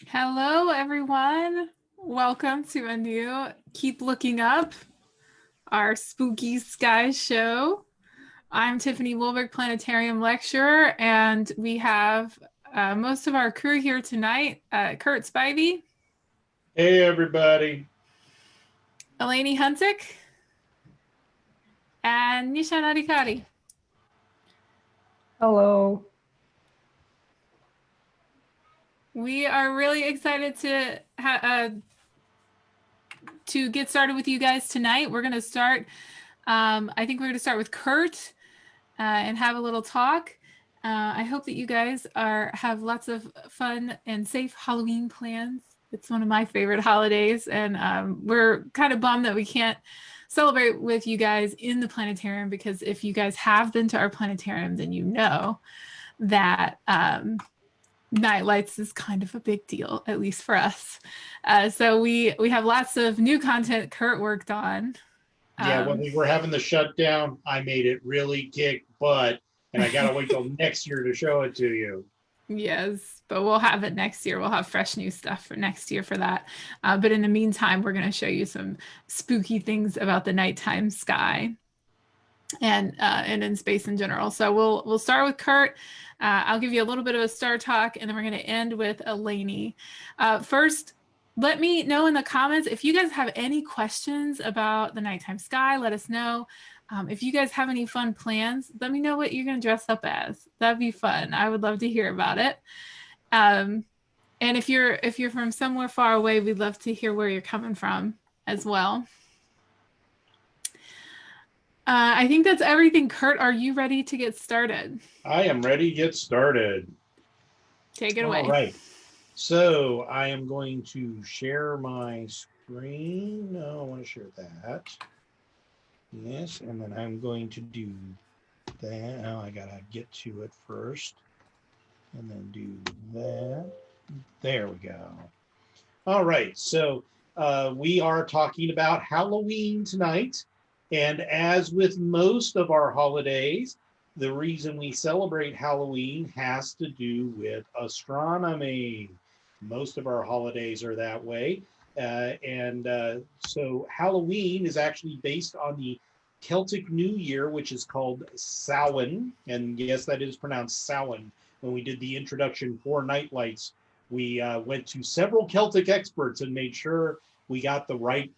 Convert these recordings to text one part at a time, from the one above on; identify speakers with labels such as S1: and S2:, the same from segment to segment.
S1: Hello, everyone. Welcome to a new Keep Looking Up, our spooky sky show. I'm Tiffany Wilberg, Planetarium Lecturer, and we have most of our crew here tonight. Kurt Spivey,
S2: Hey, everybody.
S1: Eleni Hunsick, and Nishan Adhikari.
S3: Hello.
S1: We are really excited to get started with you guys tonight. We're going to start. I think we're going to start with Kurt and have a little talk. I hope that you guys have lots of fun and safe Halloween plans. It's one of my favorite holidays, and we're kind of bummed that we can't celebrate with you guys in the planetarium, because if you guys have been to our planetarium, then you know that night lights is kind of a big deal, at least for us. So we have lots of new content Kurt worked on.
S2: Yeah, when we were having the shutdown, I made it really kick butt, and I got to wait till next year to show it to you.
S1: Yes, but we'll have it next year. We'll have fresh new stuff for next year for that. But in the meantime, we're going to show you some spooky things about the nighttime sky and in space in general. So we'll start with Kurt. I'll give you a little bit of a star talk, and then we're going to end with Eleni. First, let me know in the comments if you guys have any questions about the nighttime sky. Let us know. If you guys have any fun plans, let me know what you're going to dress up as. That'd be fun. I would love to hear about it. And if you're from somewhere far away, we'd love to hear where you're coming from as well. I think that's everything. Kurt, are you ready to get started?
S2: I am ready to get started.
S1: Take it away.
S2: All right. So I am going to share my screen. No, I want to share that. Yes, and then I'm going to do that. Now I got to get to it first. And then do that. There we go. All right. So we are talking about Halloween tonight. And as with most of our holidays, the reason we celebrate Halloween has to do with astronomy. Most of our holidays are that way. So Halloween is actually based on the Celtic New Year, which is called Samhain. And yes, that is pronounced Samhain. When we did the introduction for Nightlights, we went to several Celtic experts and made sure we got the right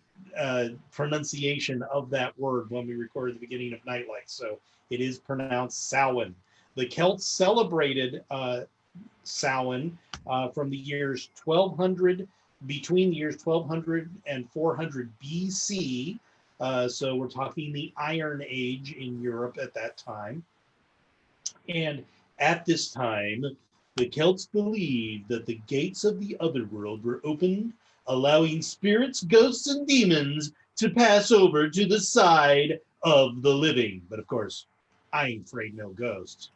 S2: pronunciation of that word when we recorded the beginning of Nightlights. So it is pronounced Samhain. The Celts celebrated Samhain from the years 1200, between the years 1200 and 400 BC. So we're talking the Iron Age in Europe at that time. And at this time, the Celts believed that the gates of the otherworld were opened, allowing spirits, ghosts, and demons to pass over to the side of the living. But of course, I ain't afraid no ghosts.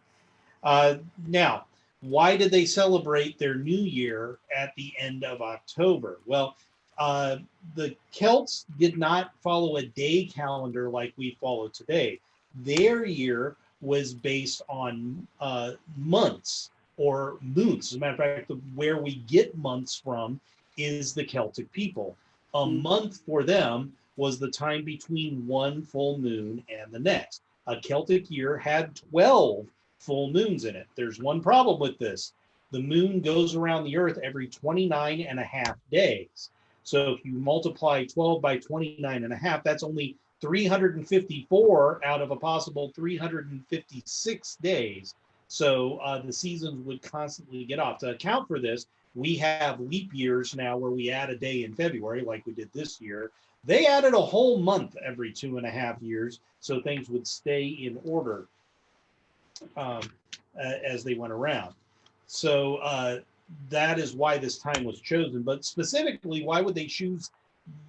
S2: Now, why did they celebrate their new year at the end of October? Well, the Celts did not follow a day calendar like we follow today. Their year was based on months or moons. As a matter of fact, where we get months from is the Celtic people. A month for them was the time between one full moon and the next. A Celtic year had 12 full moons in it. There's one problem with this. The moon goes around the earth every 29 and a half days. So if you multiply 12 by 29 and a half, that's only 354 out of a possible 356 days. So the seasons would constantly get off. To account for this, we have leap years now where we add a day in February, like we did this year. They added a whole month every 2.5 years, so things would stay in order as they went around. So that is why this time was chosen. But specifically, why would they choose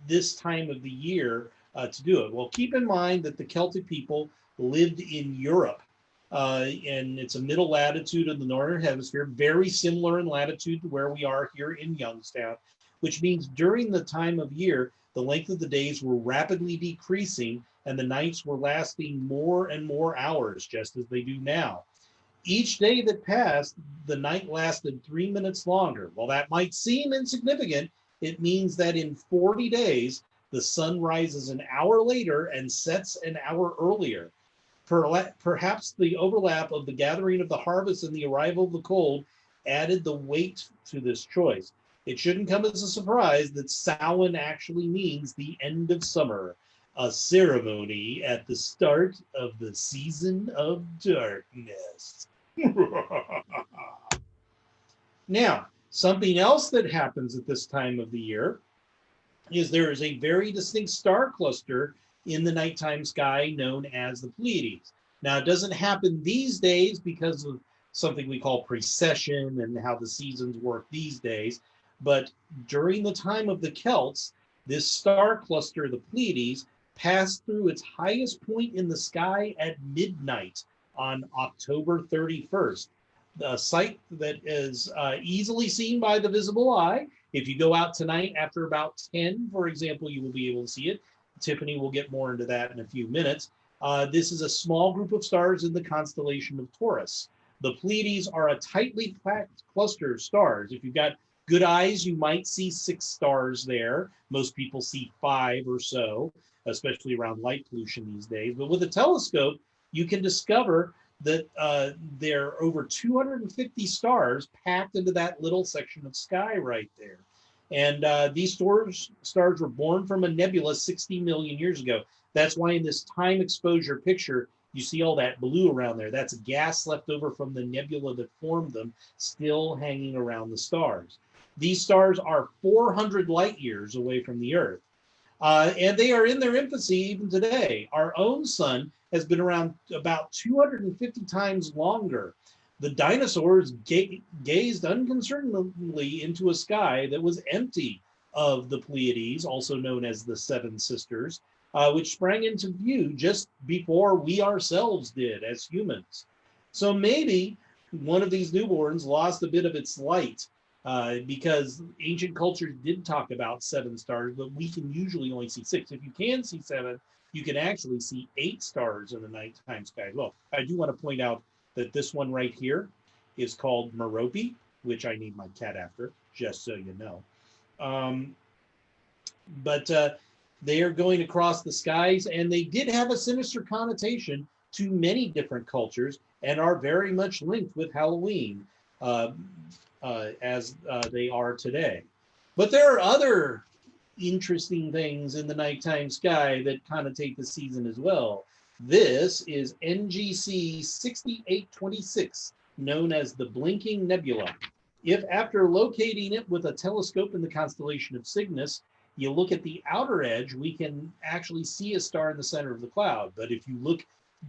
S2: this time of the year to do it? Well, keep in mind that the Celtic people lived in Europe. And it's a middle latitude of the northern hemisphere, very similar in latitude to where we are here in Youngstown, which means during the time of year, the length of the days were rapidly decreasing and the nights were lasting more and more hours, just as they do now. Each day that passed, the night lasted 3 minutes longer. While that might seem insignificant, it means that in 40 days, the sun rises an hour later and sets an hour earlier. Perhaps the overlap of the gathering of the harvest and the arrival of the cold added the weight to this choice. It shouldn't come as a surprise that Samhain actually means the end of summer, a ceremony at the start of the season of darkness. Now, something else that happens at this time of the year is there is a very distinct star cluster in the nighttime sky known as the Pleiades. Now, it doesn't happen these days because of something we call precession and how the seasons work these days. But during the time of the Celts, this star cluster, the Pleiades, passed through its highest point in the sky at midnight on October 31st. A sight that is easily seen by the visible eye. If you go out tonight after about 10, for example, you will be able to see it. Tiffany will get more into that in a few minutes. This is a small group of stars in the constellation of Taurus. The Pleiades are a tightly packed cluster of stars. If you've got good eyes, you might see 6 stars there. Most people see 5 or so, especially around light pollution these days. But with a telescope, you can discover that there are over 250 stars packed into that little section of sky right there. And these stars were born from a nebula 60 million years ago. That's why in this time exposure picture, you see all that blue around there. That's gas left over from the nebula that formed them, still hanging around the stars. These stars are 400 light years away from the Earth. And they are in their infancy even today. Our own sun has been around about 250 times longer. The dinosaurs gazed unconcernedly into a sky that was empty of the Pleiades, also known as the Seven Sisters, which sprang into view just before we ourselves did as humans. So maybe one of these newborns lost a bit of its light because ancient cultures did talk about 7 stars, but we can usually only see 6. If you can see 7, you can actually see 8 stars in the nighttime sky as well. I do want to point out that this one right here is called Merope, which I named my cat after, just so you know. But they are going across the skies, and they did have a sinister connotation to many different cultures and are very much linked with Halloween as they are today. But there are other interesting things in the nighttime sky that connotate the season as well. This is NGC 6826, known as the Blinking Nebula. If after locating it with a telescope in the constellation of Cygnus, you look at the outer edge, we can actually see a star in the center of the cloud. But if you look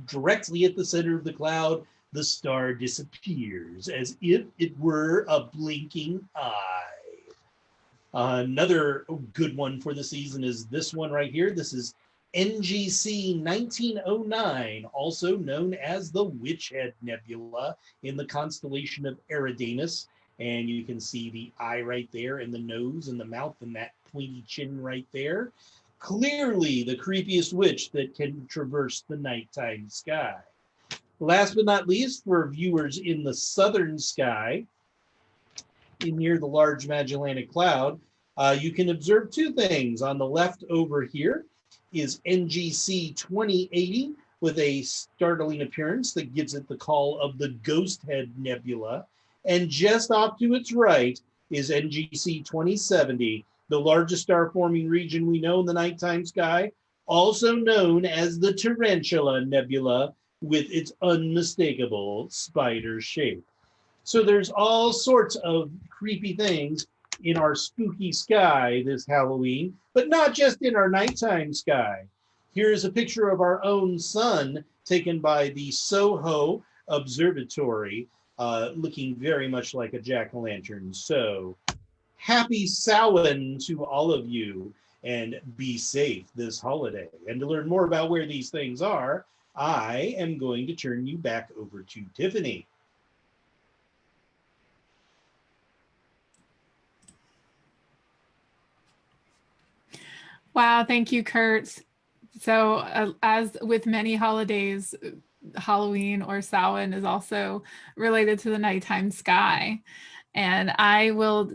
S2: directly at the center of the cloud, the star disappears as if it were a blinking eye. Another good one for the season is this one right here. This is NGC 1909, also known as the Witch Head Nebula in the constellation of Iridanus. And you can see the eye right there, and the nose and the mouth and that pointy chin right there. Clearly the creepiest witch that can traverse the nighttime sky. Last but not least, for viewers in the southern sky, near the Large Magellanic Cloud, you can observe 2 things. On the left over here is NGC 2080 with a startling appearance that gives it the call of the Ghost Head Nebula. And just off to its right is NGC 2070, the largest star-forming region we know in the nighttime sky, also known as the Tarantula Nebula, with its unmistakable spider shape. So there's all sorts of creepy things in our spooky sky this Halloween, but not just in our nighttime sky. Here's a picture of our own sun taken by the Soho Observatory, looking very much like a jack-o'-lantern. So happy Samhain to all of you, and be safe this holiday. And to learn more about where these things are, I am going to turn you back over to Tiffany.
S1: Wow, thank you, Kurt. So, as with many holidays, Halloween or Samhain is also related to the nighttime sky. And I will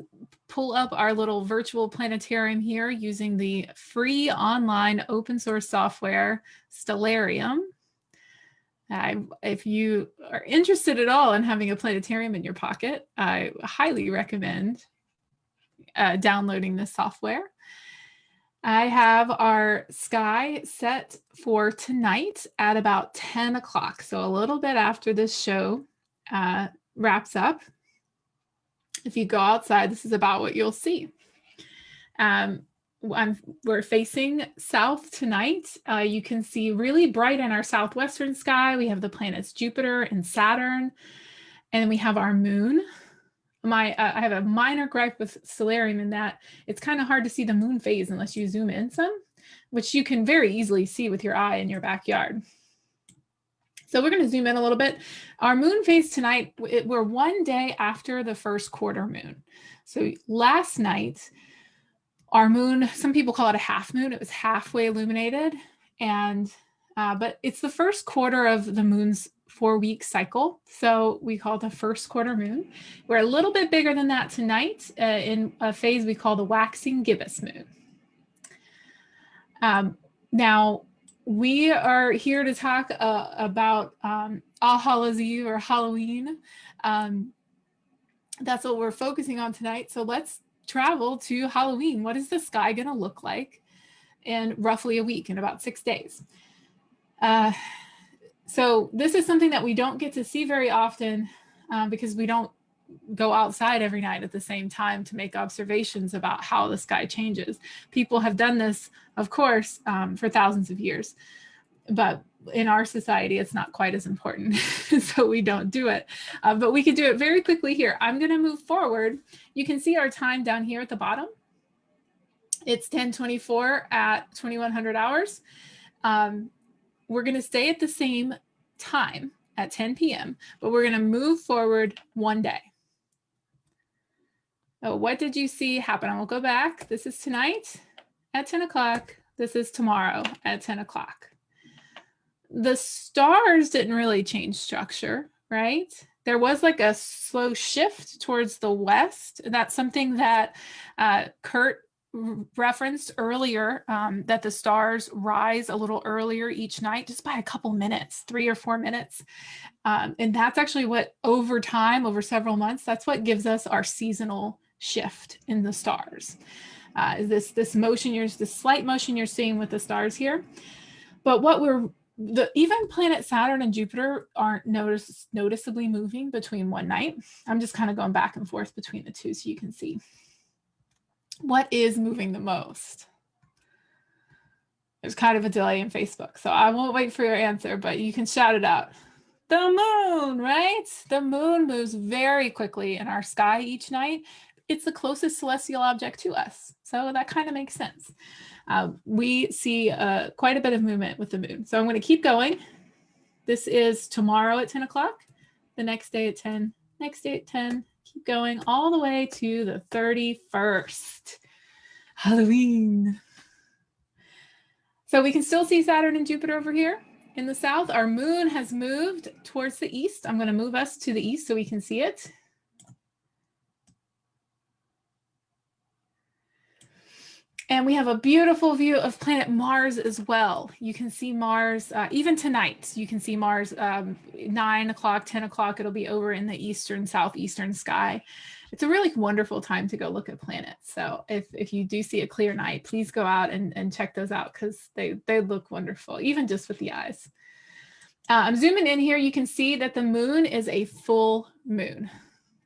S1: pull up our little virtual planetarium here using the free online open source software, Stellarium. If you are interested at all in having a planetarium in your pocket, I highly recommend downloading this software. I have our sky set for tonight at about 10 o'clock. So a little bit after this show wraps up. If you go outside, this is about what you'll see. We're facing south tonight. You can see really bright in our southwestern sky. We have the planets Jupiter and Saturn, and we have our moon. I have a minor gripe with Stellarium in that it's kind of hard to see the moon phase unless you zoom in some, which you can very easily see with your eye in your backyard. So we're going to zoom in a little bit. Our moon phase tonight, we're one day after the first quarter moon. So last night, our moon, some people call it a half moon. It was halfway illuminated, and but it's the first quarter of the moon's 4-week cycle. So we call it the first quarter moon. We're a little bit bigger than that tonight in a phase we call the waxing gibbous moon. Now, we are here to talk about All Hallows Eve or Halloween. That's what we're focusing on tonight. So let's travel to Halloween. What is the sky going to look like in roughly a week, in about 6 days? So this is something that we don't get to see very often because we don't go outside every night at the same time to make observations about how the sky changes. People have done this, of course, for thousands of years, but in our society, it's not quite as important, so we don't do it. But we can do it very quickly here. I'm going to move forward. You can see our time down here at the bottom. It's 10:24 at 2100 hours. We're going to stay at the same time at 10 p.m., but we're going to move forward one day. So what did you see happen? I will go back. This is tonight at 10 o'clock. This is tomorrow at 10 o'clock. The stars didn't really change structure, right? There was like a slow shift towards the west. That's something that Kurt referenced earlier, that the stars rise a little earlier each night, just by a couple minutes, 3 or 4 minutes. And that's actually what, over time, over several months, that's what gives us our seasonal shift in the stars. This motion, this slight motion you're seeing with the stars here. But what even planet Saturn and Jupiter aren't noticeably moving between one night. I'm just kind of going back and forth between the two so you can see. What is moving the most? There's kind of a delay in Facebook, so I won't wait for your answer, but you can shout it out. The moon, right? The moon moves very quickly in our sky each night. It's the closest celestial object to us, so that kind of makes sense. We see quite a bit of movement with the moon. So I'm going to keep going. This is tomorrow at 10 o'clock, the next day at 10, next day at 10, keep going all the way to the 31st, Halloween. So we can still see Saturn and Jupiter over here in the south. Our moon has moved towards the east. I'm going to move us to the east so we can see it. And we have a beautiful view of planet Mars as well. You can see Mars, even tonight, you can see Mars 9 o'clock, 10 o'clock. It'll be over in the eastern, southeastern sky. It's a really wonderful time to go look at planets. So if you do see a clear night, please go out and check those out because they look wonderful, even just with the eyes. I'm zooming in here. You can see that the moon is a full moon.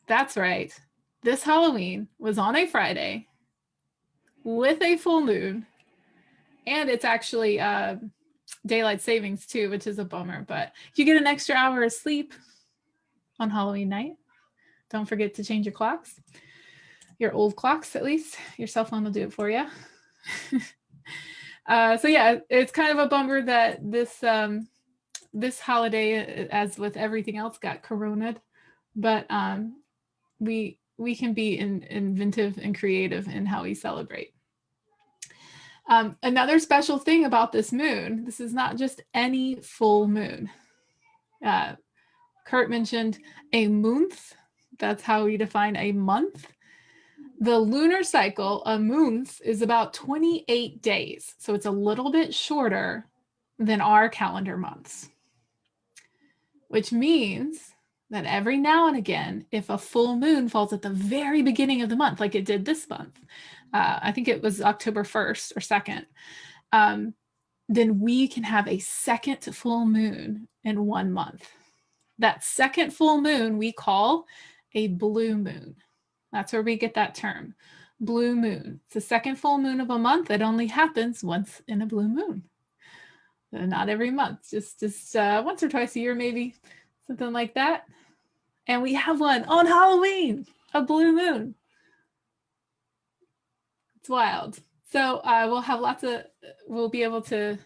S1: That's right. This Halloween was on a Friday with a full moon, and it's actually daylight savings too, which is a bummer, but you get an extra hour of sleep on Halloween night. Don't forget to change your clocks, your old clocks at least. Your cell phone will do it for you. So yeah, it's kind of a bummer that this holiday, as with everything else, got coronaed, but we can be inventive and creative in how we celebrate. Another special thing about this moon, this is not just any full moon. Kurt mentioned a month. That's how we define a month. The lunar cycle, a month, is about 28 days. So it's a little bit shorter than our calendar months, which means that every now and again, if a full moon falls at the very beginning of the month, like it did this month, I think it was October 1st or 2nd, then we can have a second full moon in 1 month. That second full moon we call a blue moon. That's where we get that term, blue moon. It's the second full moon of a month. It only happens once in a blue moon. Not every month, just once or twice a year, maybe, something like that. And we have one on Halloween, a blue moon. It's wild. So we'll be able to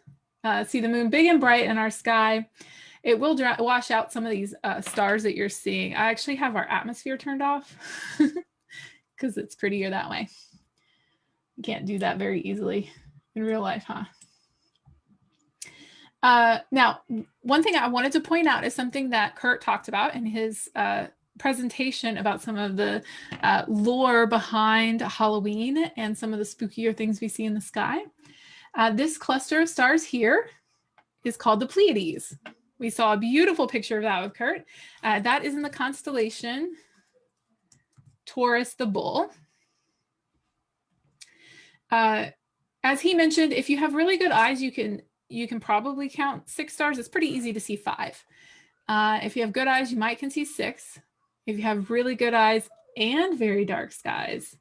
S1: see the moon big and bright in our sky. It will wash out some of these stars that you're seeing. I actually have our atmosphere turned off because it's prettier that way. You can't do that very easily in real life, huh? Now, one thing I wanted to point out is something that Kurt talked about in his presentation about some of the lore behind Halloween and some of the spookier things we see in the sky. This cluster of stars here is called the Pleiades. We saw a beautiful picture of that with Kurt. That is in the constellation Taurus the Bull. As he mentioned, if you have really good eyes, you can probably count 6 stars. It's pretty easy to see 5. If you have good eyes, you might can see 6. If you have really good eyes and very dark skies,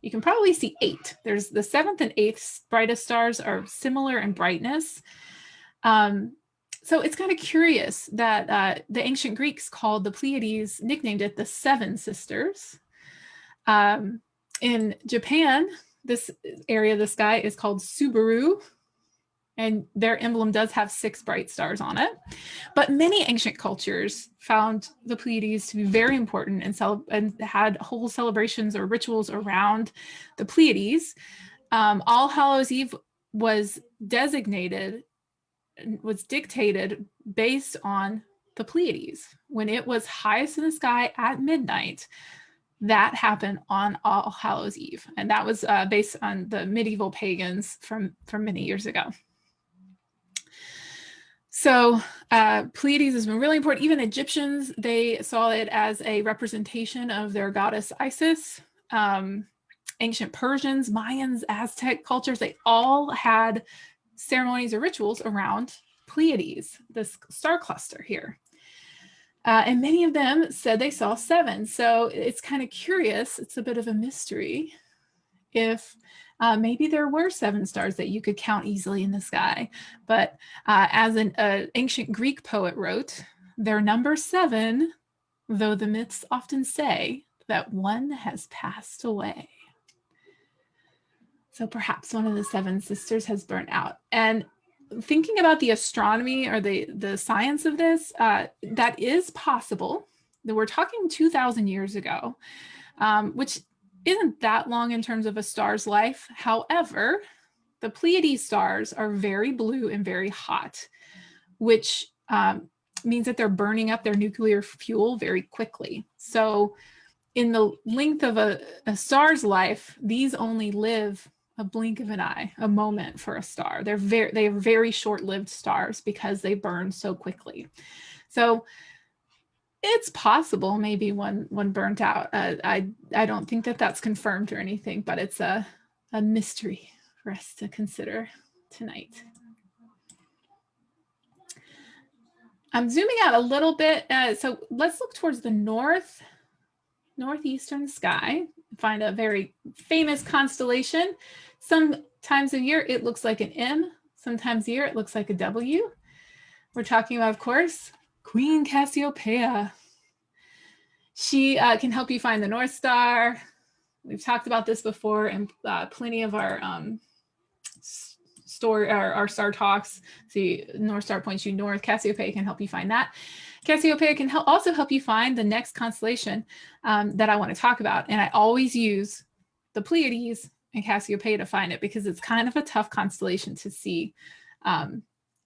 S1: you can probably see 8. There's the 7th and 8th brightest stars are similar in brightness. So it's kind of curious that the ancient Greeks called the Pleiades, nicknamed it the Seven Sisters. In Japan, this area of the sky is called Subaru, and their emblem does have 6 bright stars on it. But many ancient cultures found the Pleiades to be very important and had whole celebrations or rituals around the Pleiades. All Hallows Eve was dictated based on the Pleiades. When it was highest in the sky at midnight, that happened on All Hallows Eve. And that was based on the medieval pagans from many years ago. So Pleiades has been really important. Even Egyptians, they saw it as a representation of their goddess Isis. Ancient Persians, Mayans, Aztec cultures, they all had ceremonies or rituals around Pleiades, this star cluster here. And many of them said they saw 7. So it's kind of curious. It's a bit of a mystery if maybe there were 7 stars that you could count easily in the sky. But as an ancient Greek poet wrote, their number 7, though the myths often say that one has passed away. So perhaps one of the 7 sisters has burnt out. And thinking about the astronomy or the science of this, that is possible. We're talking 2,000 years ago, which isn't that long in terms of a star's life. However, the Pleiades stars are very blue and very hot, which means that they're burning up their nuclear fuel very quickly. So in the length of a star's life, these only live a blink of an eye, a moment for a star. They are very short-lived stars because they burn so quickly. So it's possible maybe one burnt out. I don't think that that's confirmed or anything, but it's a mystery for us to consider tonight. I'm zooming out a little bit. So let's look towards the northeastern sky, find a very famous constellation. Sometimes a year it looks like an M, sometimes a year it looks like a W. We're talking about, of course, Queen Cassiopeia. She can help you find the North Star. We've talked about this before in plenty of our our star talks. See, North Star points you north. Cassiopeia can help you find that. Cassiopeia can also help you find the next constellation that I want to talk about. And I always use the Pleiades and Cassiopeia to find it because it's kind of a tough constellation to see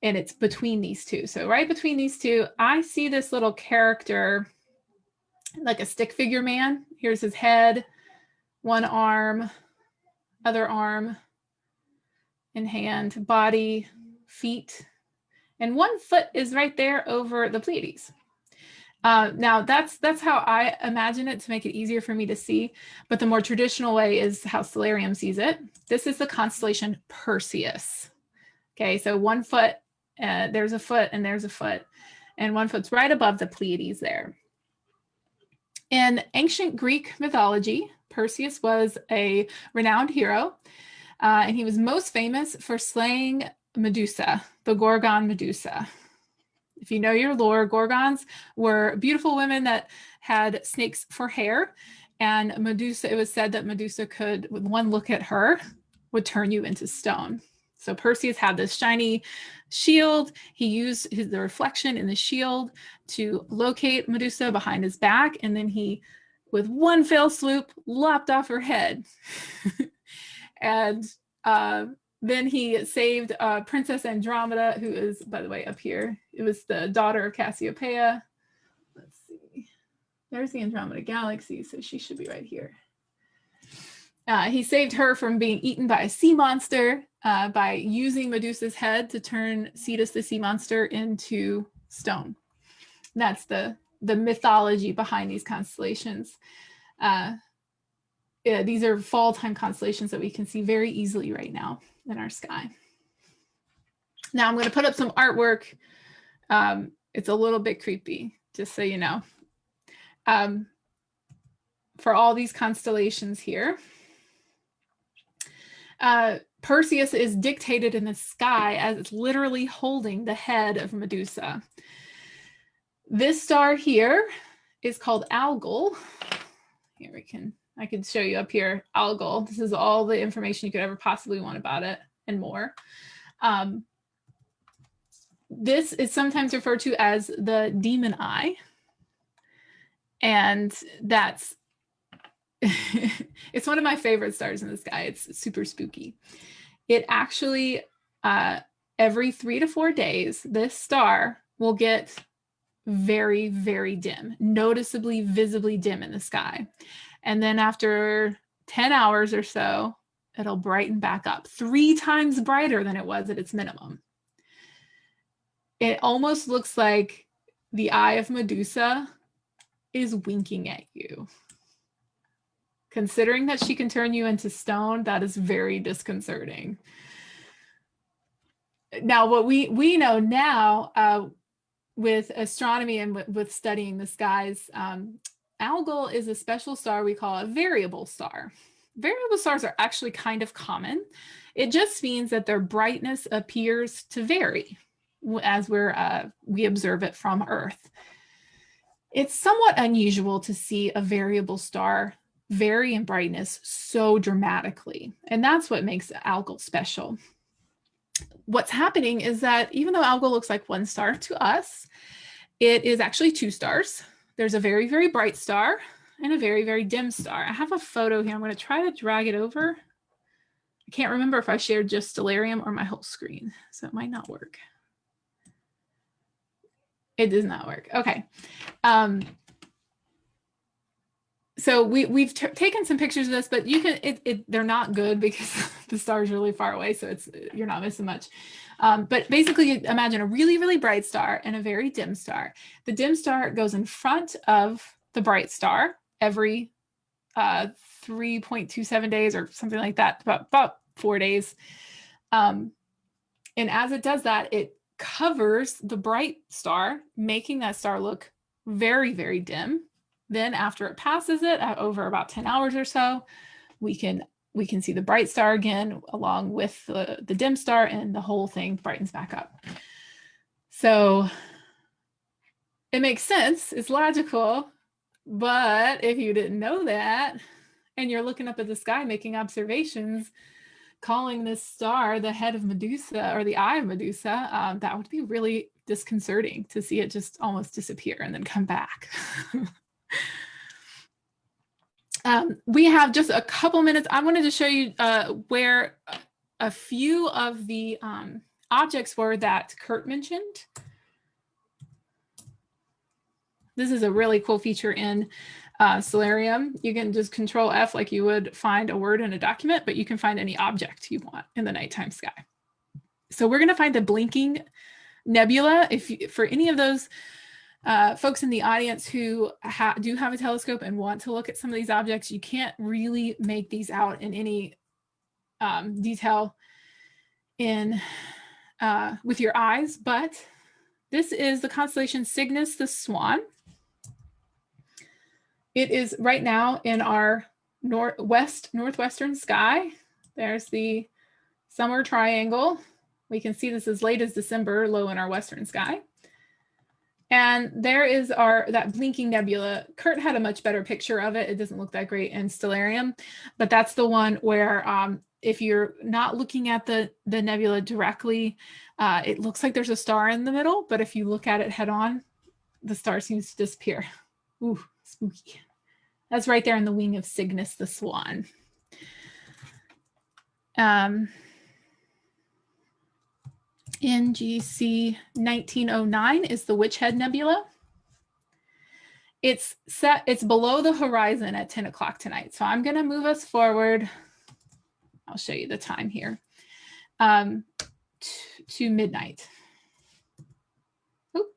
S1: and it's between these two. So right between these two, I see this little character, like a stick figure man. Here's his head, one arm, other arm and hand, body, feet, and one foot is right there over the Pleiades. Now that's how I imagine it to make it easier for me to see, but the more traditional way is how Stellarium sees it. This is the constellation Perseus. Okay, so one foot, there's a foot and there's a foot, and one foot's right above the Pleiades there. In ancient Greek mythology, Perseus was a renowned hero, and he was most famous for slaying Medusa, the Gorgon Medusa. If you know your lore, Gorgons were beautiful women that had snakes for hair, and Medusa, it was said that Medusa could, with one look at her, would turn you into stone. So Perseus had this shiny shield. He used the reflection in the shield to locate Medusa behind his back, and then he, with one fell swoop, lopped off her head. And then he saved Princess Andromeda, who is, by the way, up here. It was the daughter of Cassiopeia. Let's see. There's the Andromeda Galaxy, so she should be right here. He saved her from being eaten by a sea monster by using Medusa's head to turn Cetus the sea monster into stone. That's the mythology behind these constellations. These are fall time constellations that we can see very easily right now in our sky. Now I'm going to put up some artwork. It's a little bit creepy, just so you know. For all these constellations here. Perseus is dictated in the sky as it's literally holding the head of Medusa. This star here is called Algol. Here I can show you up here, Algol. This is all the information you could ever possibly want about it and more. This is sometimes referred to as the demon eye. And that's, it's one of my favorite stars in the sky. It's super spooky. It actually, every 3 to 4 days, this star will get very, very dim, noticeably, visibly dim in the sky. And then after 10 hours or so, it'll brighten back up, 3 times brighter than it was at its minimum. It almost looks like the eye of Medusa is winking at you. Considering that she can turn you into stone, that is very disconcerting. Now, what we know now with astronomy and with studying the skies, Algol is a special star we call a variable star. Variable stars are actually kind of common. It just means that their brightness appears to vary as we observe it from Earth. It's somewhat unusual to see a variable star vary in brightness so dramatically, and that's what makes Algol special. What's happening is that even though Algol looks like one star to us, it is actually 2 stars. There's a very, very bright star and a very, very dim star. I have a photo here. I'm going to try to drag it over. I can't remember if I shared just Stellarium or my whole screen, so it might not work. It does not work. Okay. So we've taken some pictures of this, but you can they're not good because the star is really far away, so you're not missing much. But basically, imagine a really, really bright star and a very dim star. The dim star goes in front of the bright star every 3.27 days or something like that, about 4 days. And as it does that, it covers the bright star, making that star look very, very dim. Then after it passes it over about 10 hours or so, we can see the bright star again along with the dim star, and the whole thing brightens back up. So it makes sense, it's logical, but if you didn't know that and you're looking up at the sky making observations, calling this star the head of Medusa or the eye of Medusa, that would be really disconcerting to see it just almost disappear and then come back. We have just a couple minutes. I wanted to show you where a few of the objects were that Kurt mentioned. This is a really cool feature in Stellarium. You can just Control F like you would find a word in a document, but you can find any object you want in the nighttime sky. So we're going to find the Blinking Nebula. For any of those folks in the audience who do have a telescope and want to look at some of these objects, you can't really make these out in any detail with your eyes, but this is the constellation Cygnus the Swan. It is right now in our northwestern sky. There's the summer triangle. We can see this as late as December, low in our western sky. And there is that Blinking Nebula. Kurt had a much better picture of it. It doesn't look that great in Stellarium, but that's the one where if you're not looking at the nebula directly, it looks like there's a star in the middle, but if you look at it head on, the star seems to disappear. Ooh, spooky. That's right there in the wing of Cygnus the Swan. NGC 1909 is the Witch Head Nebula. It's below the horizon at 10 o'clock tonight. So I'm going to move us forward. I'll show you the time here to midnight. Oop,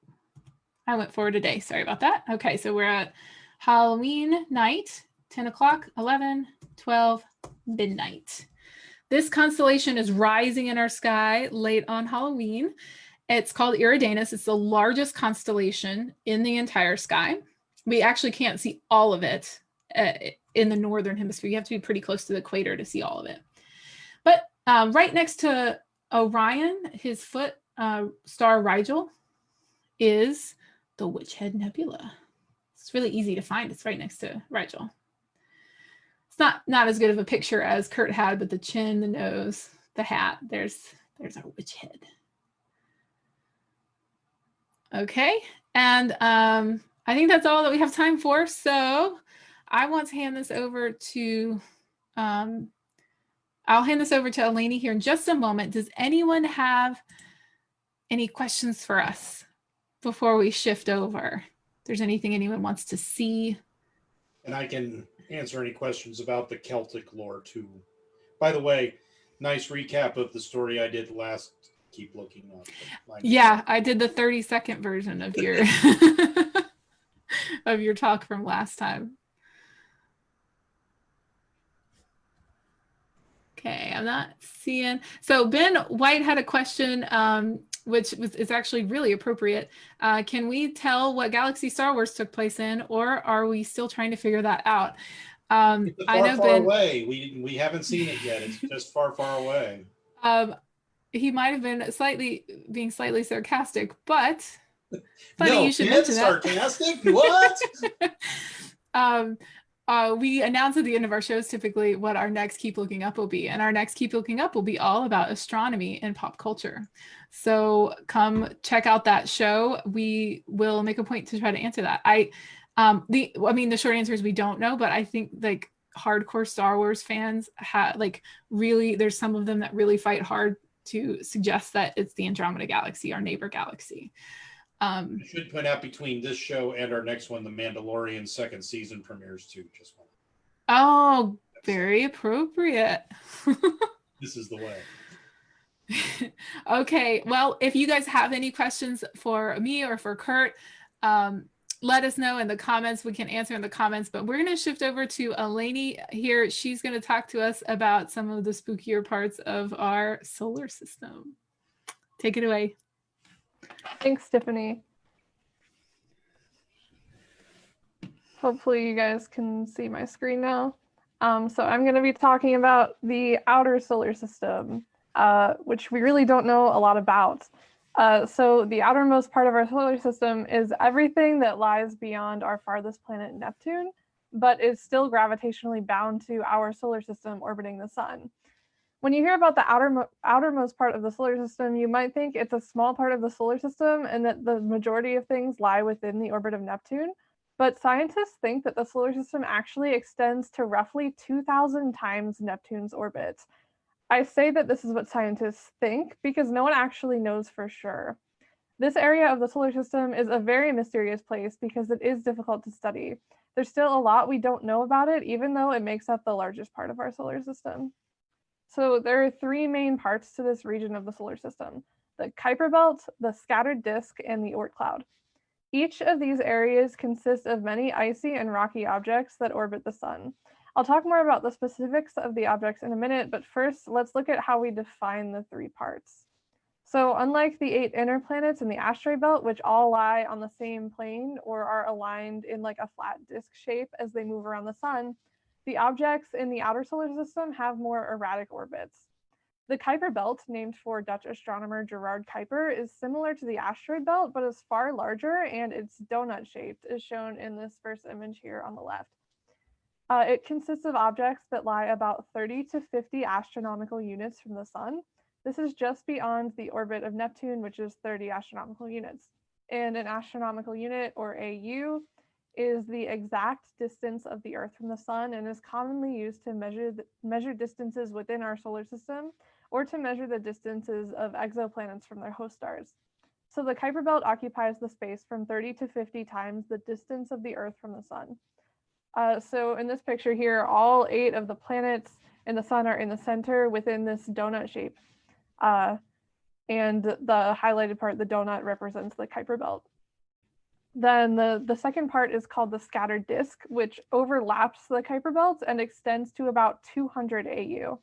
S1: I went forward a day. Sorry about that. Okay, so we're at Halloween night, 10 o'clock, 11, 12, midnight. This constellation is rising in our sky late on Halloween. It's called Iridanus. It's the largest constellation in the entire sky. We actually can't see all of it in the northern hemisphere. You have to be pretty close to the equator to see all of it. But right next to Orion, his foot star Rigel, is the Witch Head Nebula. It's really easy to find. It's right next to Rigel. It's not as good of a picture as Kurt had, but the chin, the nose, the hat, there's our witch head. Okay, and I think that's all that we have time for. So I want to hand this over to, I'll hand this over to Eleni here in just a moment. Does anyone have any questions for us before we shift over? If there's anything anyone wants to see.
S2: And I can answer any questions about the Celtic lore too. By the way, nice recap of the story I did last. Keep looking up.
S1: Yeah, I did the 30-second version of your of your talk from last time. Okay, I'm not seeing. So Ben White had a question, which is actually really appropriate. Can we tell what galaxy Star Wars took place in, or are we still trying to figure that out?
S2: It's far away. We haven't seen it yet. It's just far away.
S1: He might have been being slightly sarcastic, but funny
S2: no,
S1: you should mention that.
S2: Sarcastic? What?
S1: We announce at the end of our shows typically what our next Keep Looking Up will be. And our next Keep Looking Up will be all about astronomy and pop culture. So come check out that show. We will make a point to try to answer that. The short answer is we don't know, but I think like hardcore Star Wars fans there's some of them that really fight hard to suggest that it's the Andromeda Galaxy, our neighbor galaxy.
S2: I should point out between this show and our next one, The Mandalorian second season premieres too. Just one.
S1: Oh, very appropriate.
S2: This is the way.
S1: Okay, well, if you guys have any questions for me or for Kurt, let us know in the comments. We can answer in the comments, but we're going to shift over to Eleni here. She's going to talk to us about some of the spookier parts of our solar system. Take it away.
S3: Thanks, Tiffany. Hopefully you guys can see my screen now. So I'm going to be talking about the outer solar system, which we really don't know a lot about. So the outermost part of our solar system is everything that lies beyond our farthest planet, Neptune, but is still gravitationally bound to our solar system orbiting the sun. When you hear about the outermost part of the solar system, you might think it's a small part of the solar system and that the majority of things lie within the orbit of Neptune. But scientists think that the solar system actually extends to roughly 2,000 times Neptune's orbit. I say that this is what scientists think because no one actually knows for sure. This area of the solar system is a very mysterious place because it is difficult to study. There's still a lot we don't know about it, even though it makes up the largest part of our solar system. So there are three main parts to this region of the solar system: the Kuiper Belt, the scattered disk, and the Oort Cloud. Each of these areas consists of many icy and rocky objects that orbit the sun. I'll talk more about the specifics of the objects in a minute, but first let's look at how we define the three parts. So unlike the 8 inner planets in the asteroid belt, which all lie on the same plane or are aligned in like a flat disk shape as they move around the sun, the objects in the outer solar system have more erratic orbits. The Kuiper Belt, named for Dutch astronomer Gerard Kuiper, is similar to the asteroid belt, but is far larger, and it's donut-shaped, as shown in this first image here on the left. It consists of objects that lie about 30 to 50 astronomical units from the sun. This is just beyond the orbit of Neptune, which is 30 astronomical units. And an astronomical unit, or AU, is the exact distance of the Earth from the sun and is commonly used to measure distances within our solar system or to measure the distances of exoplanets from their host stars. So the Kuiper Belt occupies the space from 30 to 50 times the distance of the Earth from the sun. So in this picture here, all 8 of the planets in the sun are in the center within this donut shape. And the highlighted part, the donut, represents the Kuiper Belt. Then the second part is called the scattered disk, which overlaps the Kuiper Belt and extends to about 200 AU.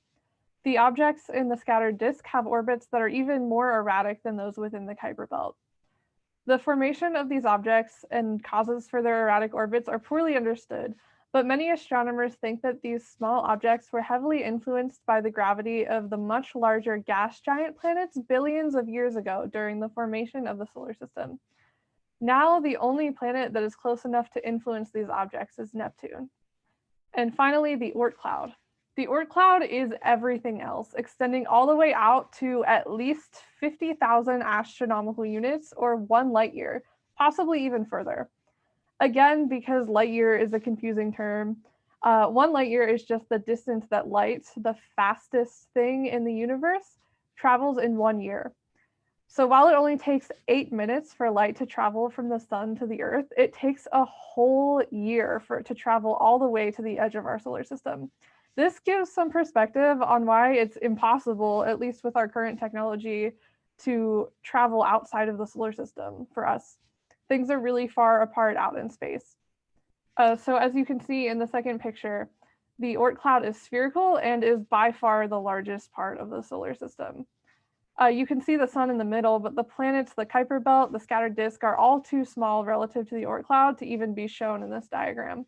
S3: The objects in the scattered disk have orbits that are even more erratic than those within the Kuiper Belt. The formation of these objects and causes for their erratic orbits are poorly understood, but many astronomers think that these small objects were heavily influenced by the gravity of the much larger gas giant planets billions of years ago during the formation of the solar system. Now, the only planet that is close enough to influence these objects is Neptune. And finally, the Oort Cloud. The Oort Cloud is everything else, extending all the way out to at least 50,000 astronomical units, or 1 light year, possibly even further. Again, because light year is a confusing term, 1 light year is just the distance that light, the fastest thing in the universe, travels in 1 year. So while it only takes 8 minutes for light to travel from the sun to the Earth, it takes a whole year for it to travel all the way to the edge of our solar system. This gives some perspective on why it's impossible, at least with our current technology, to travel outside of the solar system for us. Things are really far apart out in space. So as you can see in the second picture, the Oort Cloud is spherical and is by far the largest part of the solar system. You can see the sun in the middle, but the planets, the Kuiper Belt, the scattered disk are all too small relative to the Oort Cloud to even be shown in this diagram.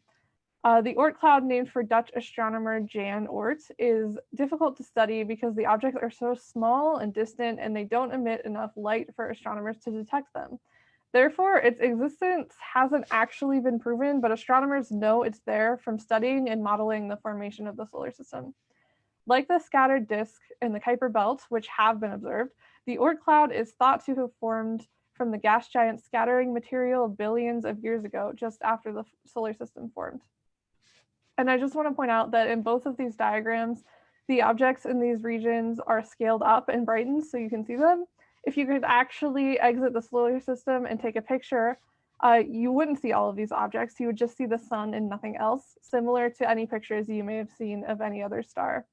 S3: The Oort Cloud, named for Dutch astronomer Jan Oort, is difficult to study because the objects are so small and distant and they don't emit enough light for astronomers to detect them. Therefore, its existence hasn't actually been proven, but astronomers know it's there from studying and modeling the formation of the solar system. Like the scattered disk and the Kuiper Belt, which have been observed, the Oort Cloud is thought to have formed from the gas giant scattering material billions of years ago, just after the solar system formed. And I just want to point out that in both of these diagrams, the objects in these regions are scaled up and brightened so you can see them. If you could actually exit the solar system and take a picture, you wouldn't see all of these objects. You would just see the sun and nothing else, similar to any pictures you may have seen of any other star.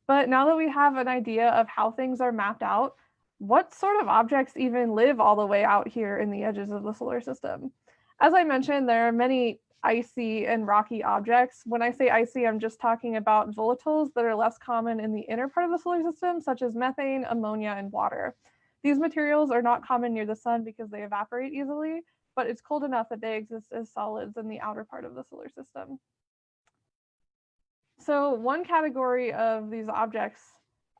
S3: But now that we have an idea of how things are mapped out, what sort of objects even live all the way out here in the edges of the solar system? As I mentioned, there are many icy and rocky objects. When I say icy, I'm just talking about volatiles that are less common in the inner part of the solar system, such as methane, ammonia, and water. These materials are not common near the sun because they evaporate easily, but it's cold enough that they exist as solids in the outer part of the solar system. So one category of these objects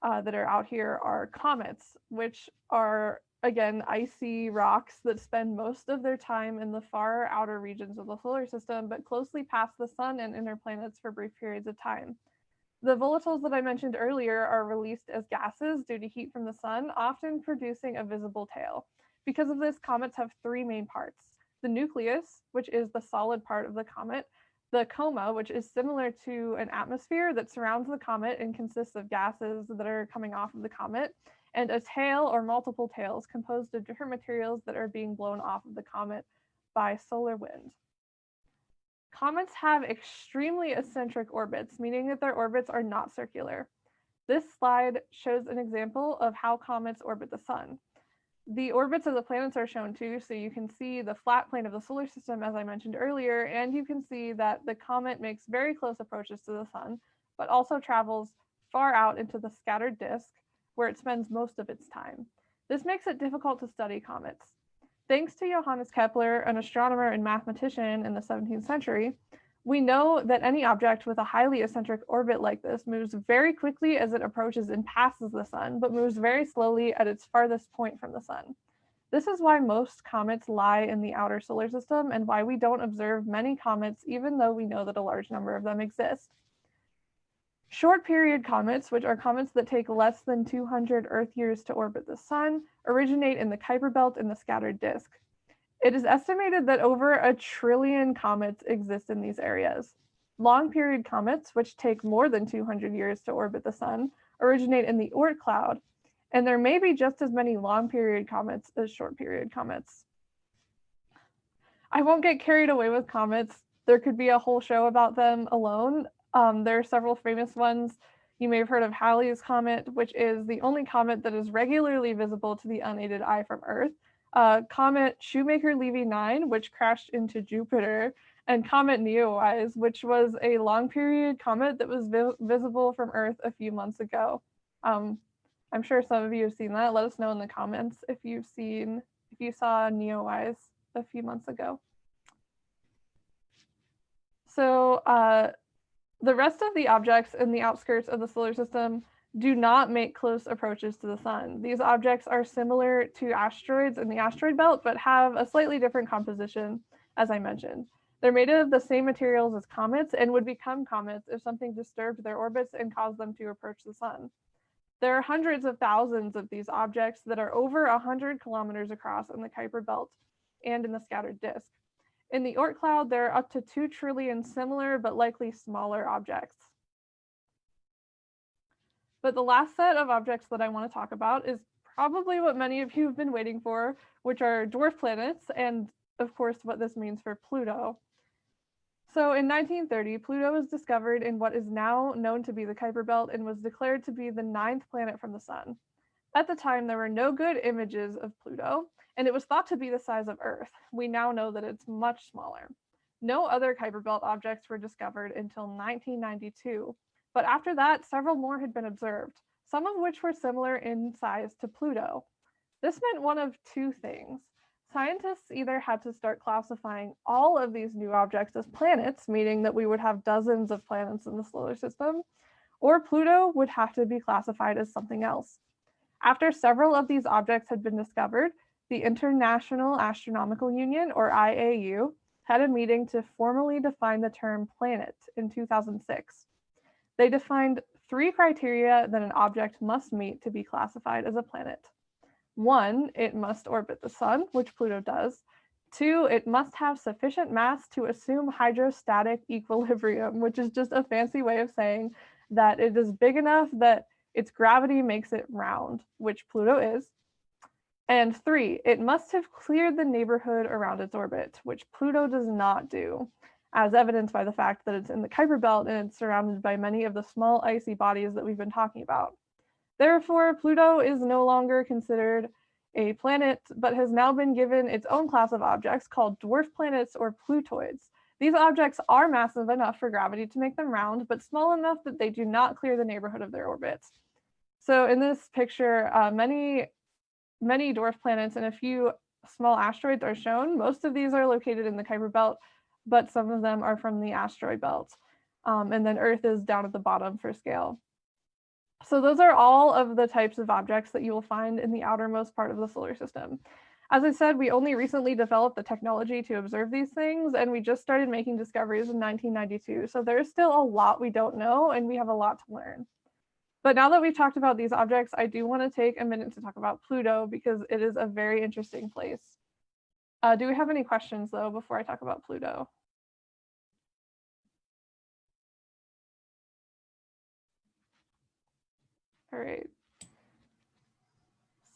S3: that are out here are comets, which are, again, icy rocks that spend most of their time in the far outer regions of the solar system, but closely pass the sun and inner planets for brief periods of time. The volatiles that I mentioned earlier are released as gases due to heat from the sun, often producing a visible tail. Because of this, comets have 3 main parts: the nucleus, which is the solid part of the comet, the coma, which is similar to an atmosphere that surrounds the comet and consists of gases that are coming off of the comet, and a tail or multiple tails composed of different materials that are being blown off of the comet by solar wind. Comets have extremely eccentric orbits, meaning that their orbits are not circular. This slide shows an example of how comets orbit the sun. The orbits of the planets are shown too, so you can see the flat plane of the solar system, as I mentioned earlier, and you can see that the comet makes very close approaches to the sun, but also travels far out into the scattered disk, where it spends most of its time. This makes it difficult to study comets. Thanks to Johannes Kepler, an astronomer and mathematician in the 17th century, we know that any object with a highly eccentric orbit like this moves very quickly as it approaches and passes the sun, but moves very slowly at its farthest point from the sun. This is why most comets lie in the outer solar system and why we don't observe many comets, even though we know that a large number of them exist. Short period comets, which are comets that take less than 200 Earth years to orbit the sun, originate in the Kuiper Belt and the scattered disk. It is estimated that over 1 trillion comets exist in these areas. Long period comets, which take more than 200 years to orbit the sun, originate in the Oort Cloud, and there may be just as many long period comets as short period comets. I won't get carried away with comets. There could be a whole show about them alone. There are several famous ones. You may have heard of Halley's Comet, which is the only comet that is regularly visible to the unaided eye from Earth. Comet Shoemaker-Levy 9, which crashed into Jupiter, and Comet Neowise, which was a long period comet that was visible from Earth a few months ago. I'm sure some of you have seen that. Let us know in the comments if you saw Neowise a few months ago. So the rest of the objects in the outskirts of the solar system do not make close approaches to the sun. These objects are similar to asteroids in the asteroid belt, but have a slightly different composition, as I mentioned. They're made of the same materials as comets and would become comets if something disturbed their orbits and caused them to approach the sun. There are hundreds of thousands of these objects that are over 100 kilometers across in the Kuiper Belt and in the scattered disk. In the Oort Cloud, there are up to 2 trillion similar but likely smaller objects. But the last set of objects that I want to talk about is probably what many of you have been waiting for, which are dwarf planets, and of course what this means for Pluto. So in 1930, Pluto was discovered in what is now known to be the Kuiper Belt and was declared to be the 9th planet from the sun. At the time, there were no good images of Pluto, and it was thought to be the size of Earth. We now know that it's much smaller. No other Kuiper Belt objects were discovered until 1992, but after that, several more had been observed, some of which were similar in size to Pluto. This meant one of two things. Scientists either had to start classifying all of these new objects as planets, meaning that we would have dozens of planets in the solar system, or Pluto would have to be classified as something else. After several of these objects had been discovered, the International Astronomical Union, or IAU, had a meeting to formally define the term planet in 2006. They defined 3 criteria that an object must meet to be classified as a planet. 1, it must orbit the sun, which Pluto does. 2, it must have sufficient mass to assume hydrostatic equilibrium, which is just a fancy way of saying that it is big enough that its gravity makes it round, which Pluto is. And 3, it must have cleared the neighborhood around its orbit, which Pluto does not do, as evidenced by the fact that it's in the Kuiper Belt and it's surrounded by many of the small icy bodies that we've been talking about. Therefore, Pluto is no longer considered a planet, but has now been given its own class of objects called dwarf planets or Plutoids. These objects are massive enough for gravity to make them round, but small enough that they do not clear the neighborhood of their orbits. So in this picture, many dwarf planets and a few small asteroids are shown. Most of these are located in the Kuiper Belt, but some of them are from the asteroid belt. And then Earth is down at the bottom for scale. So those are all of the types of objects that you will find in the outermost part of the solar system. As I said, we only recently developed the technology to observe these things, and we just started making discoveries in 1992. So there's still a lot we don't know, and we have a lot to learn. But now that we've talked about these objects, I do want to take a minute to talk about Pluto because it is a very interesting place. Do we have any questions, though, before I talk about Pluto? All right.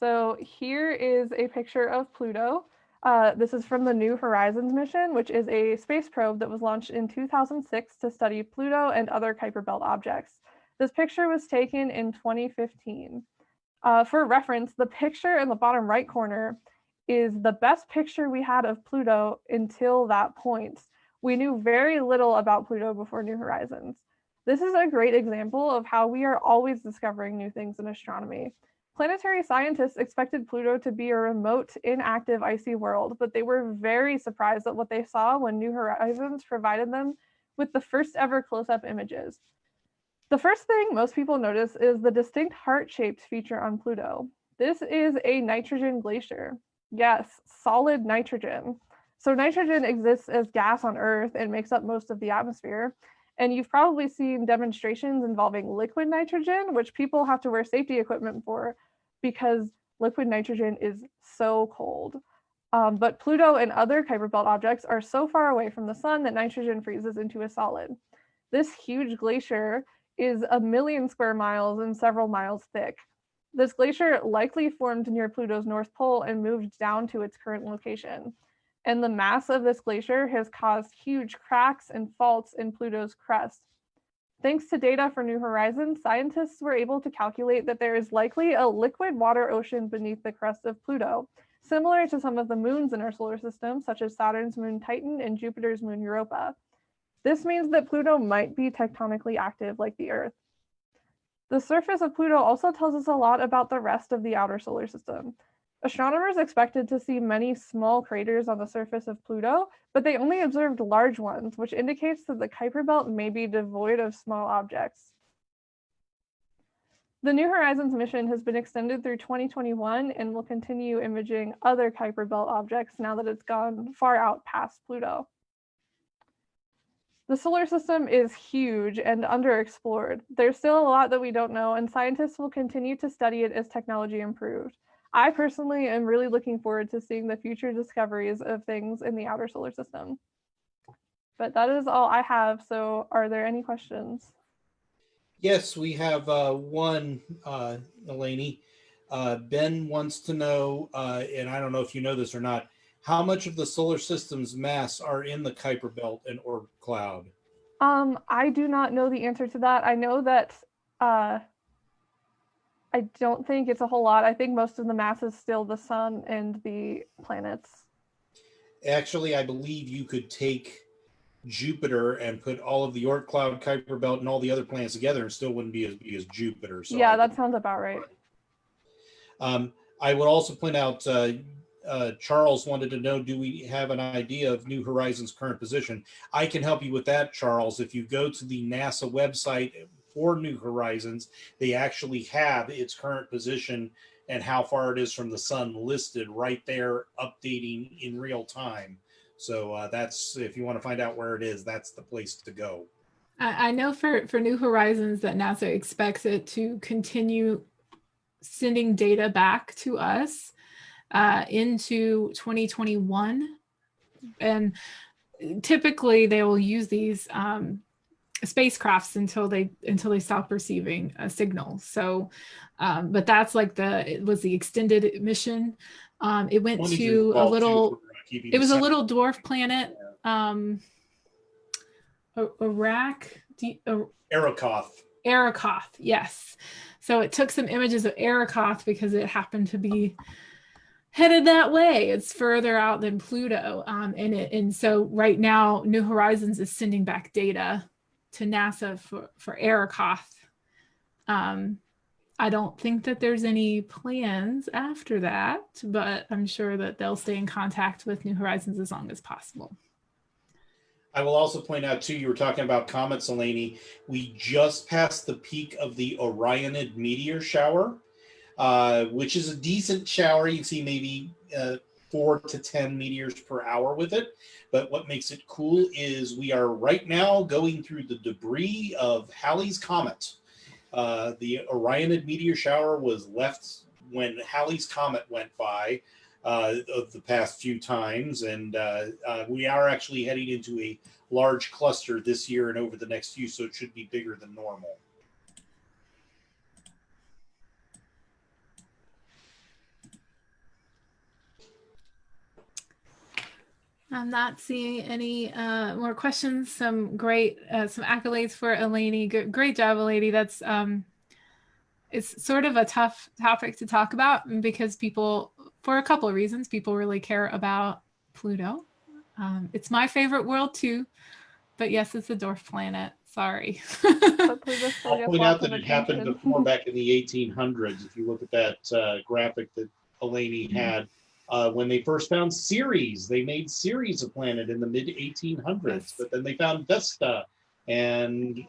S3: So here is a picture of Pluto. This is from the New Horizons mission, which is a space probe that was launched in 2006 to study Pluto and other Kuiper Belt objects. This picture was taken in 2015. For reference, the picture in the bottom right corner is the best picture we had of Pluto until that point. We knew very little about Pluto before New Horizons. This is a great example of how we are always discovering new things in astronomy. Planetary scientists expected Pluto to be a remote, inactive, icy world, but they were very surprised at what they saw when New Horizons provided them with the first ever close-up images. The first thing most people notice is the distinct heart-shaped feature on Pluto. This is a nitrogen glacier. Yes, solid nitrogen. So nitrogen exists as gas on Earth and makes up most of the atmosphere. And you've probably seen demonstrations involving liquid nitrogen, which people have to wear safety equipment for because liquid nitrogen is so cold. But Pluto and other Kuiper Belt objects are so far away from the sun that nitrogen freezes into a solid. This huge glacier is 1 million square miles and several miles thick. This glacier likely formed near Pluto's North Pole and moved down to its current location. And the mass of this glacier has caused huge cracks and faults in Pluto's crust. Thanks to data for New Horizons, scientists were able to calculate that there is likely a liquid water ocean beneath the crust of Pluto, similar to some of the moons in our solar system, such as Saturn's moon Titan and Jupiter's moon Europa. This means that Pluto might be tectonically active like the Earth. The surface of Pluto also tells us a lot about the rest of the outer solar system. Astronomers expected to see many small craters on the surface of Pluto, but they only observed large ones, which indicates that the Kuiper Belt may be devoid of small objects. The New Horizons mission has been extended through 2021 and will continue imaging other Kuiper Belt objects now that it's gone far out past Pluto. The solar system is huge and underexplored. There's still a lot that we don't know, and scientists will continue to study it as technology improves. I personally am really looking forward to seeing the future discoveries of things in the outer solar system. But that is all I have, so are there any questions?
S2: Yes, we have one, Eleni. Ben wants to know, and I don't know if you know this or not, how much of the solar system's mass are in the Kuiper Belt and Oort Cloud?
S3: I do not know the answer to that. I know that I don't think it's a whole lot. I think most of the mass is still the sun and the planets.
S2: Actually, I believe you could take Jupiter and put all of the Oort Cloud, Kuiper Belt, and all the other planets together, and still wouldn't be as big as Jupiter. So
S3: yeah, that sounds about right.
S2: I would also point out, Charles wanted to know, do we have an idea of New Horizons' current position? I can help you with that, Charles. If you go to the NASA website for New Horizons, they actually have its current position and how far it is from the sun listed right there, updating in real time. So that's, if you want to find out where it is, that's the place to go.
S1: I know for New Horizons that NASA expects it to continue sending data back to us into 2021. And typically they will use these spacecrafts until they stop receiving a signal. So, but that's like it was the extended mission. It went to a little dwarf planet, Arakoth, yes. So it took some images of Arakoth because it happened to be headed that way. It's further out than Pluto, and so right now New Horizons is sending back data to NASA for Arakoth. I don't think that there's any plans after that, but I'm sure that they'll stay in contact with New Horizons as long as possible.
S2: I will also point out, too, you were talking about comets, Eleni. We just passed the peak of the Orionid meteor shower, which is a decent shower. You can see maybe 4 to 10 meteors per hour with it. But what makes it cool is we are right now going through the debris of Halley's Comet. The Orionid meteor shower was left when Halley's Comet went by of the past few times, and we are actually heading into a large cluster this year and over the next few, so it should be bigger than normal.
S1: I'm not seeing any more questions. Some great, some accolades for Eleni. Great job, Eleni. That's it's sort of a tough topic to talk about because people, for a couple of reasons, people really care about Pluto. It's my favorite world too, but yes, it's a dwarf planet. Sorry.
S3: But Pluto still
S2: I'll
S3: gets
S2: point out
S3: lots
S2: that
S3: of
S2: it happened
S3: attention.
S2: before back in the 1800s. If you look at that graphic that Eleni had, when they first found Ceres, they made Ceres a planet in the mid 1800s,
S1: Yes.
S2: but then they found Vesta and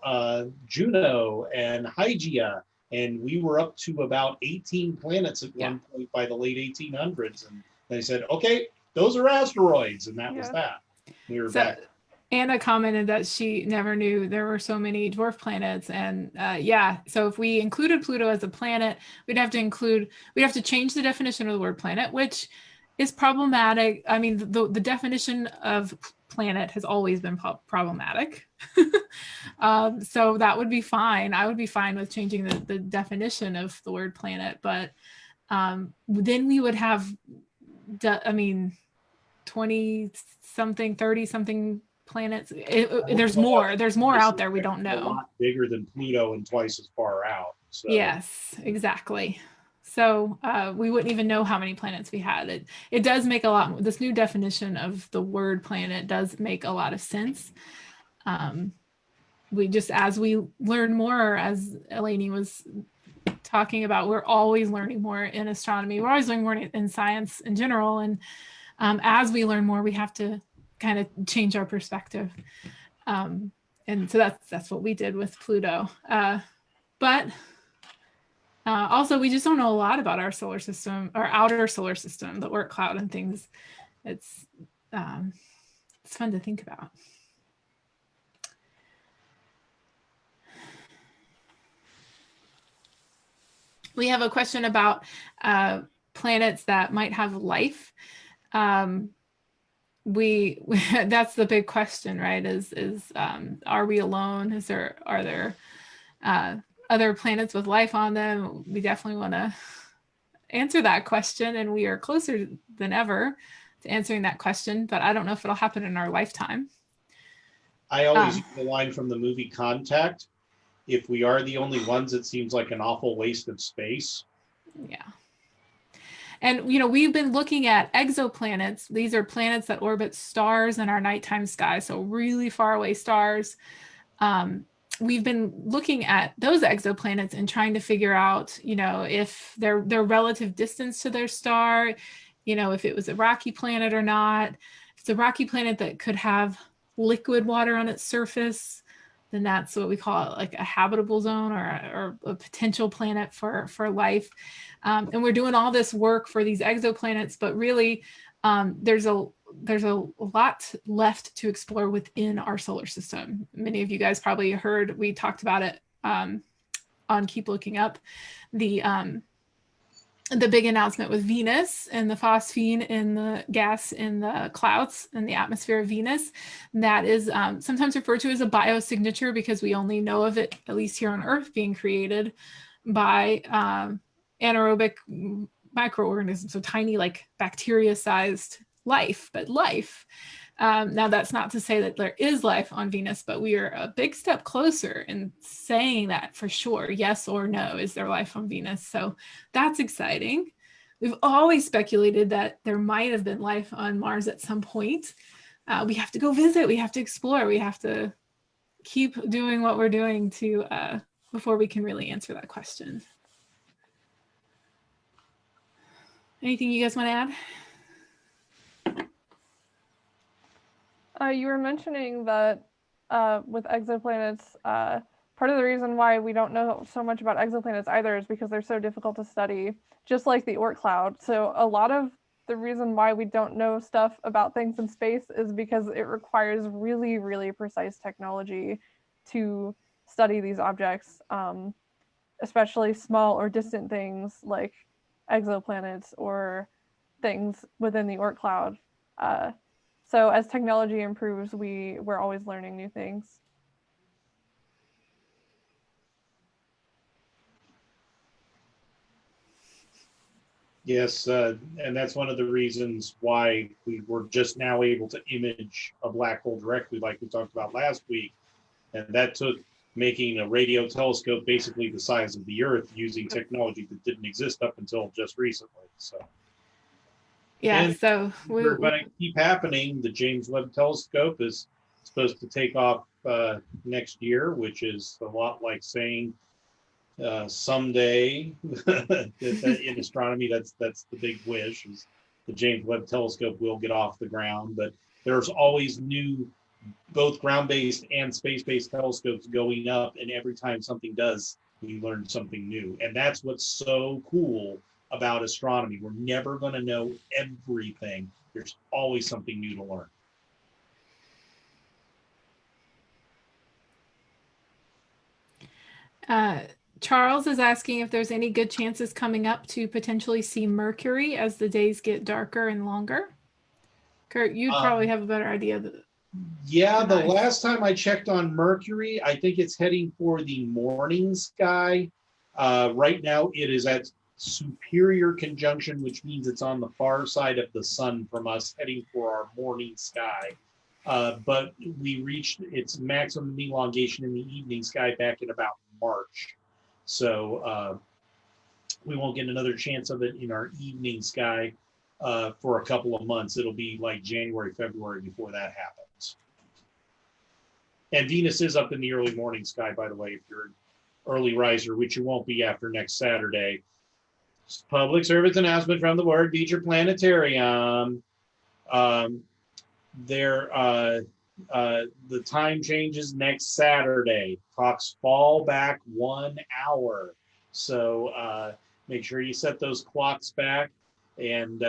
S2: Juno and Hygeia, and we were up to about 18 planets at one point by the late 1800s. And they said, okay, those are asteroids, and that was that. We were back.
S1: Anna commented that she never knew there were so many dwarf planets, and yeah, so if we included Pluto as a planet, we'd have to change the definition of the word planet, which is problematic. I mean, the definition of planet has always been problematic. So that would be fine. I would be fine with changing the definition of the word planet, but then we would have, 20 something, 30 something planets. There's more out there we don't know.
S2: A lot bigger than Pluto and twice as far out. So.
S1: Yes, exactly. So we wouldn't even know how many planets we had. It does make a lot. This new definition of the word planet does make a lot of sense. We just, as we learn more, as Eleni was talking about, we're always learning more in astronomy. We're always learning more in science in general, and as we learn more, we have to kind of change our perspective. And so that's what we did with Pluto. But also, we just don't know a lot about our solar system, our outer solar system, the Oort cloud and things. It's fun to think about. We have a question about planets that might have life. That's the big question, right? Is are we alone? Are there other planets with life on them? We definitely want to answer that question, and we are closer than ever to answering that question, but I don't know if it'll happen in our lifetime.
S2: I always use the line from the movie Contact. If we are the only ones, it seems like an awful waste of space.
S1: Yeah. And, we've been looking at exoplanets. These are planets that orbit stars in our nighttime sky, so really far away stars. We've been looking at those exoplanets and trying to figure out, if their relative distance to their star, if it was a rocky planet or not. If it's a rocky planet that could have liquid water on its surface, then that's what we call it, like a habitable zone or a potential planet for life. And we're doing all this work for these exoplanets, but really there's a lot left to explore within our solar system. Many of you guys probably heard, we talked about it on Keep Looking Up, the big announcement with Venus and the phosphine in the gas in the clouds in the atmosphere of Venus. That is sometimes referred to as a biosignature because we only know of it, at least here on Earth, being created by anaerobic microorganisms, so tiny, like bacteria-sized life, but life. Now, that's not to say that there is life on Venus, but we are a big step closer in saying that for sure, yes or no, is there life on Venus? So that's exciting. We've always speculated that there might have been life on Mars at some point. We have to go visit, we have to explore, we have to keep doing what we're doing to before we can really answer that question. Anything you guys want to add?
S3: You were mentioning that with exoplanets, part of the reason why we don't know so much about exoplanets either is because they're so difficult to study, just like the Oort cloud. So a lot of the reason why we don't know stuff about things in space is because it requires really, really precise technology to study these objects, especially small or distant things like exoplanets or things within the Oort cloud. So as technology improves, we're always learning new things.
S2: Yes, and that's one of the reasons why we were just now able to image a black hole directly, like we talked about last week. And that took making a radio telescope basically the size of the Earth using technology that didn't exist up until just recently. So,
S1: Yeah,
S2: and
S1: so
S2: we're going to keep happening. The James Webb Telescope is supposed to take off next year, which is a lot like saying someday in astronomy, that's the big wish is the James Webb Telescope will get off the ground. But there's always new, both ground-based and space-based telescopes going up, and every time something does, we learn something new, and that's what's so cool about astronomy. We're never going to know everything. There's always something new to learn.
S1: Charles is asking if there's any good chances coming up to potentially see Mercury as the days get darker and longer. Kurt, you'd probably have a better idea.
S2: Yeah, the last time I checked on Mercury, I think it's heading for the morning sky. Right now, it is at superior conjunction, which means it's on the far side of the sun from us, heading for our morning sky. But we reached its maximum elongation in the evening sky back in about March. So we won't get another chance of it in our evening sky for a couple of months. It'll be like January, February before that happens. And Venus is up in the early morning sky, by the way, if you're an early riser, which you won't be after next Saturday. Public service announcement from the Word Beecher Planetarium. The time changes next Saturday. Clocks fall back 1 hour. So make sure you set those clocks back. And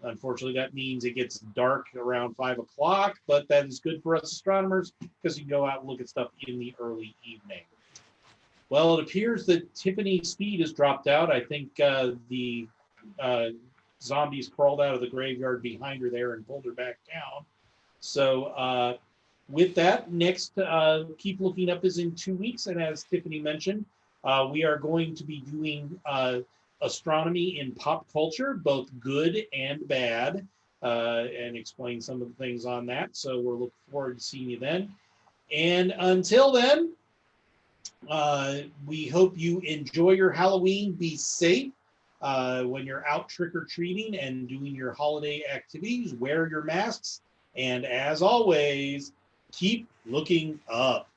S2: unfortunately, that means it gets dark around 5 o'clock, but that is good for us astronomers because you can go out and look at stuff in the early evening. Well, it appears that Tiffany Speed has dropped out. I think the zombies crawled out of the graveyard behind her there and pulled her back down. So with that, next Keep Looking Up is in 2 weeks. And as Tiffany mentioned, we are going to be doing astronomy in pop culture, both good and bad, and explain some of the things on that. So we're looking forward to seeing you then. And until then, we hope you enjoy your Halloween. Be safe when you're out trick-or-treating and doing your holiday activities. Wear your masks. And as always, keep looking up.